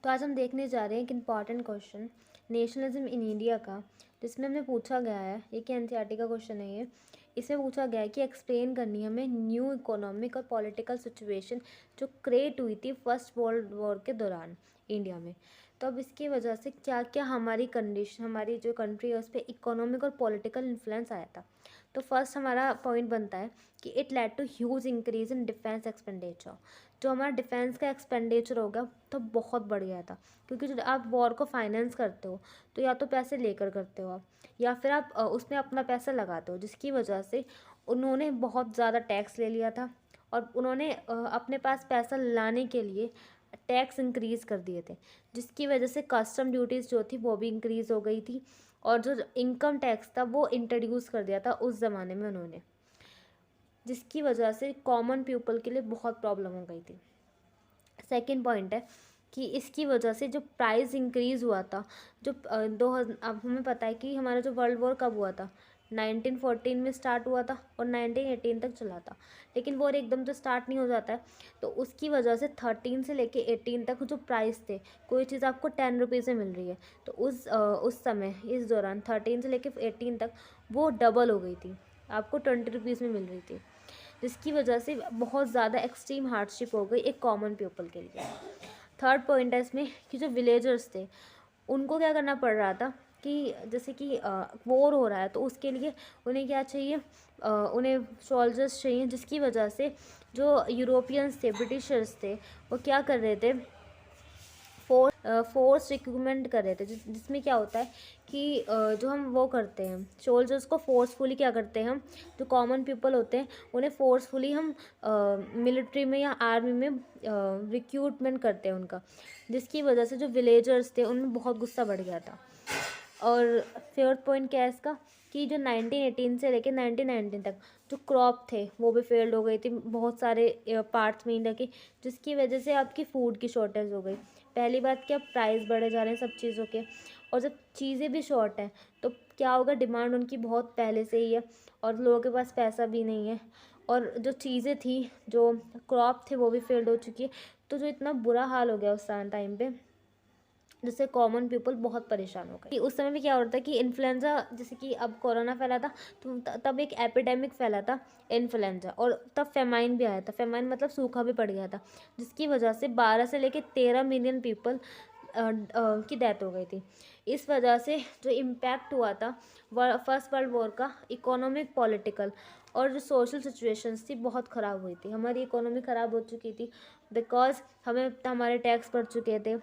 तो आज हम देखने जा रहे हैं एक important question nationalism in India का, जिसमें हमें पूछा गया है, ये कि एनसीईआरटी का क्वेश्चन है ये। इसमें पूछा गया है कि एक्सप्लेन करनी है हमें न्यू इकोनॉमिक और पॉलिटिकल सिचुएशन जो क्रिएट हुई थी फर्स्ट वर्ल्ड वॉर के दौरान इंडिया में। तो अब इसकी वजह से क्या क्या हमारी कंडीशन, हमारी जो कंट्री है उस पर इकोनॉमिक और पॉलिटिकल इन्फ्लुएंस आया था। तो फर्स्ट हमारा पॉइंट बनता है कि it led to huge increase in defence expenditure. जो हमारा डिफेंस का एक्सपेंडिचर हो गया तो बहुत बढ़ गया था, क्योंकि जो आप वॉर को फाइनेंस करते हो तो या तो पैसे लेकर करते हो आप, या फिर आप उसमें अपना पैसा लगाते हो, जिसकी वजह से उन्होंने बहुत ज़्यादा टैक्स ले लिया था और उन्होंने अपने पास पैसा लाने के लिए टैक्स इंक्रीज़ कर दिए थे, जिसकी वजह से कस्टम ड्यूटीज़ जो थी वो भी इंक्रीज़ हो गई थी और जो इनकम टैक्स था वो इंट्रोड्यूस कर दिया था उस ज़माने में उन्होंने, जिसकी वजह से कॉमन पीपल के लिए बहुत प्रॉब्लम हो गई थी। सेकंड पॉइंट है कि इसकी वजह से जो प्राइस इंक्रीज़ हुआ था, जो अब हमें पता है कि हमारा जो वर्ल्ड वॉर कब हुआ था, 1914 में स्टार्ट हुआ था और 1918 तक चला था। लेकिन वॉर एकदम तो स्टार्ट नहीं हो जाता है, तो उसकी वजह से 13 से लेके 18 तक जो प्राइस थे, कोई चीज़ आपको 10 रुपीज़ में मिल रही है तो उस समय इस दौरान 13 से लेके 18 तक वो डबल हो गई थी, आपको 20 रुपीज़ में मिल रही थी, जिसकी वजह से बहुत ज़्यादा एक्सट्रीम हार्डशिप हो गई एक कॉमन पीपल के लिए। थर्ड पॉइंट है इसमें कि जो विलेजर्स थे उनको क्या करना पड़ रहा था कि जैसे कि वॉर हो रहा है तो उसके लिए उन्हें क्या चाहिए, उन्हें सोल्जर्स चाहिए, जिसकी वजह से जो यूरोपियंस थे, ब्रिटिशर्स थे, वो क्या कर रहे थे, फोर्स रिक्रूटमेंट कर रहे थे, जिसमें क्या होता है कि जो हम वो करते हैं सोल्जर्स को फोर्सफुली क्या करते हैं, हम जो कॉमन पीपल होते हैं उन्हें फोर्सफुली हम मिलिट्री में या आर्मी में रिक्रूटमेंट करते हैं उनका, जिसकी वजह से जो विलेजर्स थे उनमें बहुत गुस्सा बढ़ गया था। और फोर्थ पॉइंट क्या है इसका कि जो 1918 से लेकर 1919 तक जो क्रॉप थे वो भी फेल्ड हो गई थी बहुत सारे पार्ट्स में इंडिया के, जिसकी वजह से आपकी फूड की शॉर्टेज हो गई। पहली बात क्या, प्राइस बढ़े जा रहे हैं सब चीज़ों के, और जब चीज़ें भी शॉर्ट हैं तो क्या होगा, डिमांड उनकी बहुत पहले से ही है और लोगों के पास पैसा भी नहीं है, और जो चीज़ें थी, जो क्रॉप थे वो भी फेल्ड हो चुकी है। तो जो इतना बुरा हाल हो गया उस टाइम पे, जिससे कॉमन पीपल बहुत परेशान हो गए। कि उस समय भी क्या हो रहा था कि इन्फ्लुएंजा, जैसे कि अब कोरोना फैला था तो तब एक एपिडेमिक फैला था इन्फ्लुएंजा, और तब फेमाइन भी आया था। फेमाइन मतलब सूखा भी पड़ गया था, जिसकी वजह से 12 से लेकर 13 मिलियन पीपल की डेथ हो गई थी। इस वजह से जो इम्पैक्ट हुआ था फर्स्ट वर्ल्ड वॉर का, इकोनॉमिक, पॉलिटिकल और जो सोशल सिचुएशंस थी बहुत ख़राब हुई थी। हमारी इकोनॉमी ख़राब हो चुकी थी बिकॉज हमारे टैक्स बढ़ चुके थे,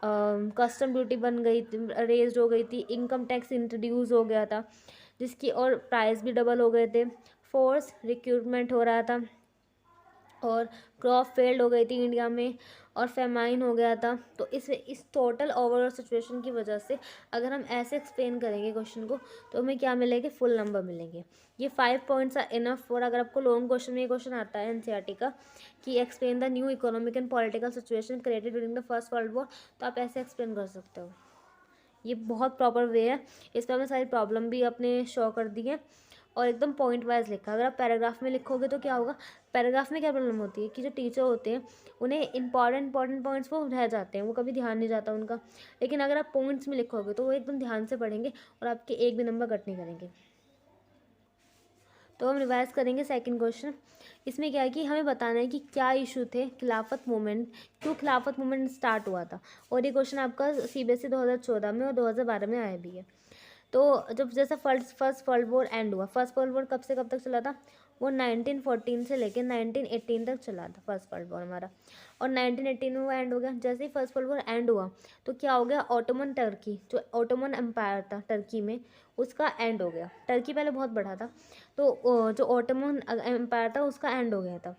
कस्टम ड्यूटी बन गई, रेज हो गई थी, इनकम टैक्स इंट्रोड्यूस हो गया था, जिसकी और प्राइस भी डबल हो गए थे, फोर्स रिक्रूटमेंट हो रहा था, और क्रॉप फेल्ड हो गई थी इंडिया में, और फेमाइन हो गया था। तो इस टोटल ओवरऑल सिचुएशन की वजह से अगर हम ऐसे एक्सप्लेन करेंगे क्वेश्चन को तो हमें क्या मिलेंगे, फुल नंबर मिलेंगे। ये 5 पॉइंट्स आर इनफ फॉर, अगर आपको लॉन्ग क्वेश्चन में ये क्वेश्चन आता है एनसीईआरटी का कि explain the new economic and political situation created during the first world war, तो आप ऐसे एक्सप्लेन कर सकते हो। ये बहुत प्रॉपर वे है, इस पर हमने सारी प्रॉब्लम भी अपने शो कर दी है और एकदम पॉइंट वाइज लिखा। अगर आप पैराग्राफ में लिखोगे तो क्या होगा, पैराग्राफ में क्या प्रॉब्लम होती है कि जो टीचर होते हैं उन्हें इंपॉर्टेंट पॉइंट्स वो रह जाते हैं, वो कभी ध्यान नहीं जाता उनका। लेकिन अगर आप पॉइंट्स में लिखोगे तो वो एकदम ध्यान से पढ़ेंगे और आपके एक भी नंबर कट नहीं करेंगे। तो हम रिवाइज करेंगे सेकंड क्वेश्चन। इसमें क्या है कि हमें बताना है कि क्या इशू थे खिलाफत मूवमेंट, क्यों खिलाफत मूवमेंट स्टार्ट हुआ था, और ये क्वेश्चन आपका सीबीएसई 2014 में और 2012 में आया भी है। तो जब जैसा फर्स्ट वर्ल्ड वॉर एंड हुआ, फर्स्ट वर्ल्ड वॉर कब से कब तक चला था, वो 1914 से लेकर 1918 तक चला था फर्स्ट वर्ल्ड वॉर हमारा, और 1918 में वो एंड हो गया। जैसे ही फर्स्ट वर्ल्ड वॉर एंड हुआ तो क्या हो गया, ऑटोमन टर्की, जो ऑटोमन एम्पायर था टर्की में, उसका एंड हो गया। टर्की पहले बहुत बड़ा था, तो जो ऑटोमन एम्पायर था उसका एंड हो गया था।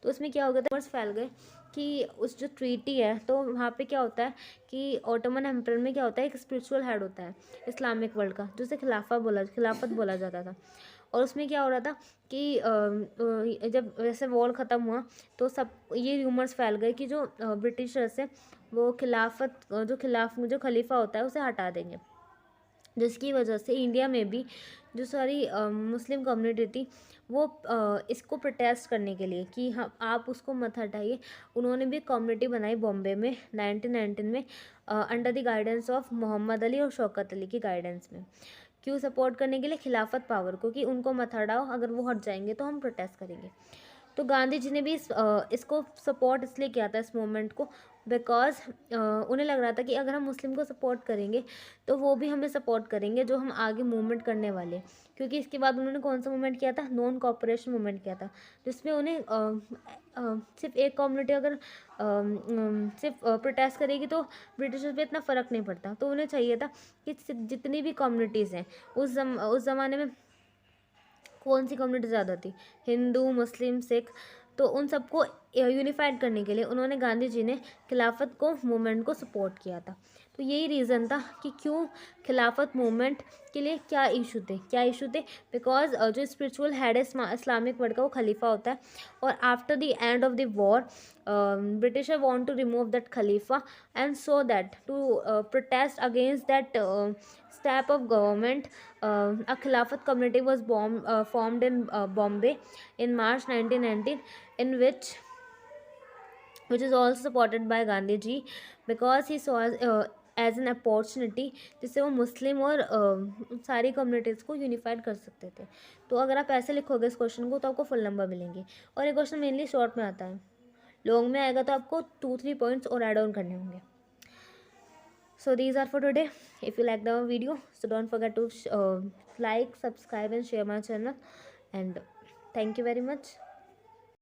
तो उसमें क्या हो गया था, फैल गए कि उस जो ट्रीटी है तो वहाँ पे क्या होता है कि ऑटोमन एम्पायर में क्या होता है, एक स्पिरिचुअल हेड होता है इस्लामिक वर्ल्ड का, जिसे खिलाफत बोला जाता था। और उसमें क्या हो रहा था कि जब वैसे वॉर ख़त्म हुआ तो सब ये र्यूमर्स फैल गए कि जो ब्रिटिशर्स हैं वो जो खलीफा होता है उसे हटा देंगे, जिसकी वजह से इंडिया में भी जो सारी मुस्लिम कम्युनिटी थी वो इसको प्रोटेस्ट करने के लिए कि हम आप उसको मत हटाइए, उन्होंने भी कम्युनिटी बनाई बॉम्बे में 1919 में, under the guidance of Mohammad Ali और शौकत अली की गाइडेंस में। क्यों सपोर्ट करने के लिए? खिलाफत पावर को, कि उनको मत हटाओ, अगर वो हट जाएंगे तो हम प्रोटेस्ट करेंगे। तो गांधी जी ने भी इसको सपोर्ट इसलिए किया था, इस मूवमेंट को, बिकॉज उन्हें लग रहा था कि अगर हम मुस्लिम को सपोर्ट करेंगे तो वो भी हमें सपोर्ट करेंगे जो हम आगे मूवमेंट करने वाले हैं। क्योंकि इसके बाद उन्होंने कौन सा मूवमेंट किया था? नॉन कॉपरेशन मूवमेंट किया था, जिसमें उन्हें सिर्फ एक कम्युनिटी अगर सिर्फ प्रोटेस्ट करेगी तो ब्रिटिशर्स पे इतना फ़र्क नहीं पड़ता। तो उन्हें चाहिए था कि जितनी भी कम्युनिटीज़ हैं, उस ज़माने में कौन सी कम्युनिटी ज़्यादा थी? हिंदू, मुस्लिम, सिख। तो उन सबको यूनिफाइड करने के लिए उन्होंने, गांधी जी ने खिलाफत को मूवमेंट को सपोर्ट किया था। तो यही रीज़न था कि क्यों खिलाफत मूवमेंट के लिए क्या इशू थे? बिकॉज जो स्पिरिचुअल हेड है इस्लामिक वर्ल्ड का, वो खलीफा होता है, और after the end of the war Britisher want to remove that खलीफा, and so that to protest against that step of government, a Khilafat community was formed in Bombay in March 1919, in which is also supported by Gandhi ji, because he saw as an opportunity, जिससे वो मुस्लिम और सारी communities को unified कर सकते थे। तो अगर आप ऐसे लिखोगे इस क्वेश्चन को तो आपको फुल नंबर मिलेंगे। और ये क्वेश्चन मेनली शॉर्ट में आता है, लॉन्ग में आएगा तो आपको 2-3 पॉइंट्स और ऐड ऑन करने होंगे। So these are for today. If you like the video, so don't forget to like, subscribe and share my channel, and thank you very much.